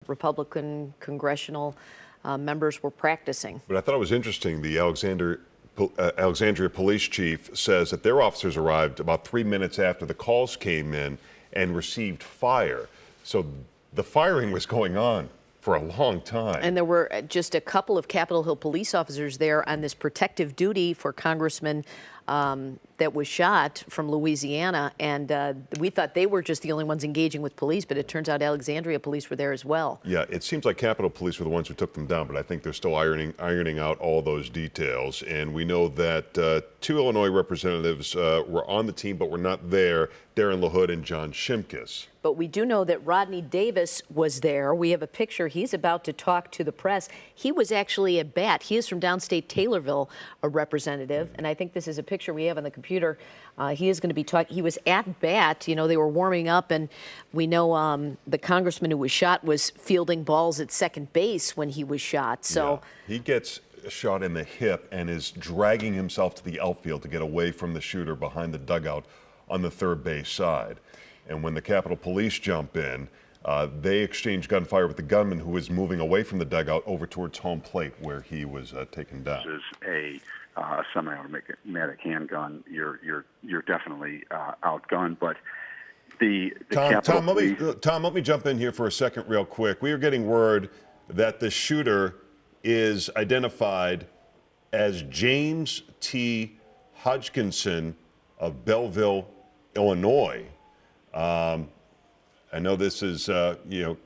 Republican congressional members were practicing. But I thought it was interesting. The Alexandria police chief says that their officers arrived about 3 minutes after the calls came in and received fire. So the firing was going on for a long time. And there were just a couple of Capitol Hill police officers there on this protective duty for Congressman that was shot from Louisiana. And we thought they were just the only ones engaging with police, but it turns out Alexandria police were there as well. Yeah, it seems like Capitol Police were the ones who took them down, but I think they're still ironing out all those details. And we know that 2 Illinois representatives were on the team, but were not there, Darren LaHood and John Shimkus. But we do know that Rodney Davis was there. We have a picture. He's about to talk to the press. He was actually at bat. He is from downstate Taylorville, a representative. And I think this is a picture we have on the computer. He is going to be talking. He was at bat. You know, they were warming up. And we know the congressman who was shot was fielding balls at second base when he was shot. So yeah, he gets shot in the hip and is dragging himself to the outfield to get away from the shooter behind the dugout on the third base side. And when the Capitol Police jump in, they exchange gunfire with the gunman who was moving away from the dugout over towards home plate where he was taken down. This is a semi-automatic handgun. You're definitely outgunned, but the Tom, Police... Tom, let me jump in here for a second real quick. We are getting word that the shooter is identified as James T. Hodgkinson of Belleville, Illinois. I know this is,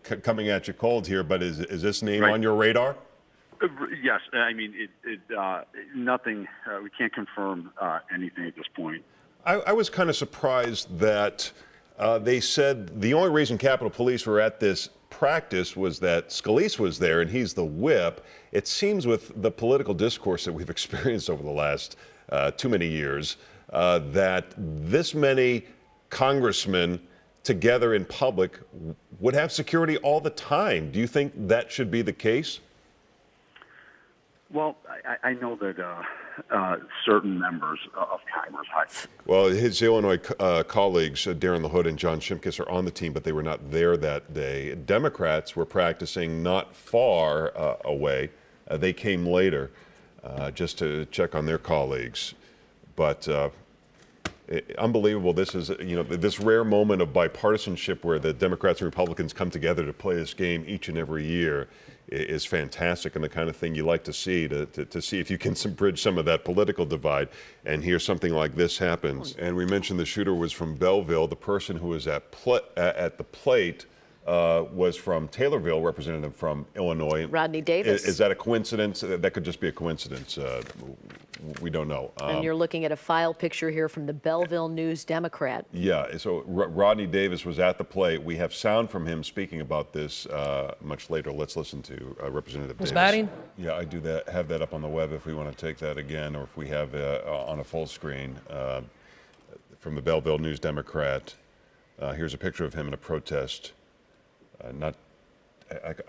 coming at you cold here, but is this name on your radar? Yes. I mean, nothing, we can't confirm anything at this point. I was kind of surprised that they said the only reason Capitol Police were at this practice was that Scalise was there and he's the whip. It seems with the political discourse that we've experienced over the last too many years that this many congressmen together in public would have security all the time. Do you think that should be the case? Well, I know that certain members of Congress... Well, his Illinois colleagues, Darren LaHood and John Shimkus, are on the team, but they were not there that day. Democrats were practicing not far away. They came later just to check on their colleagues. But unbelievable. This is, this rare moment of bipartisanship where the Democrats and Republicans come together to play this game each and every year is fantastic, and the kind of thing you like to see to see if you can bridge some of that political divide. And here something like this happens. And we mentioned the shooter was from Belleville. The person who was at the plate was from Taylorville, representative from Illinois. Rodney Davis. Is that a coincidence? That could just be a coincidence. We don't know. And you're looking at a file picture here from the Belleville News Democrat. Yeah, so Rodney Davis was at the plate. We have sound from him speaking about this much later. Let's listen to Representative Davis. Batting? Yeah, I do that. Have that up on the web if we want to take that again, or if we have on a full screen from the Belleville News Democrat. Here's a picture of him in a protest. I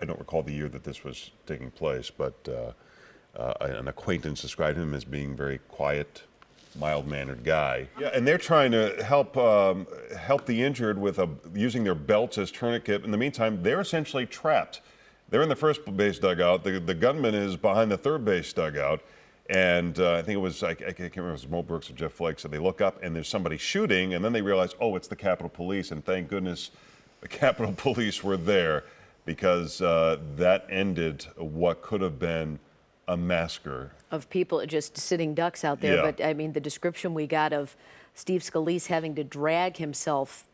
don't recall the year that this was taking place, but an acquaintance described him as being very quiet, mild-mannered guy. Yeah, and they're trying to help the injured with using their belts as tourniquet. In the meantime, they're essentially trapped. They're in the first base dugout. The gunman is behind the third base dugout. And I think it was, I can't remember if it was Mo Brooks or Jeff Flake, so they look up and there's somebody shooting, and then they realize, oh, it's the Capitol Police, and thank goodness the Capitol Police were there, because that ended what could have been a massacre of people just sitting ducks out there. Yeah. But I mean, the description we got of Steve Scalise having to drag himself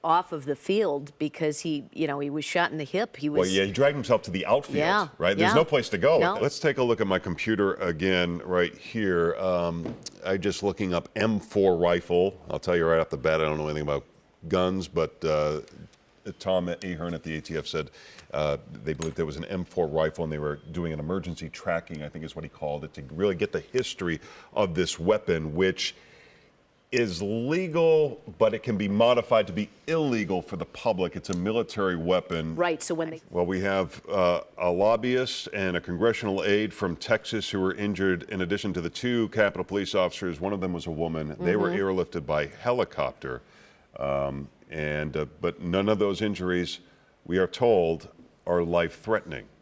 off of the field because he was shot in the hip. Well, yeah, he dragged himself to the outfield, right? There's no place to go. No. Let's take a look at my computer again right here. I'm just looking up M4 rifle. I'll tell you right off the bat, I don't know anything about guns, but Tom Ahern at the ATF said they believed there was an M4 rifle and they were doing an emergency tracking, I think is what he called it, to really get the history of this weapon, which is legal, but it can be modified to be illegal for the public. It's a military weapon. Right, so when they... Well, we have a lobbyist and a congressional aide from Texas who were injured in addition to the 2 Capitol Police officers. One of them was a woman. They were airlifted by helicopter. But none of those injuries, we are told, are life-threatening.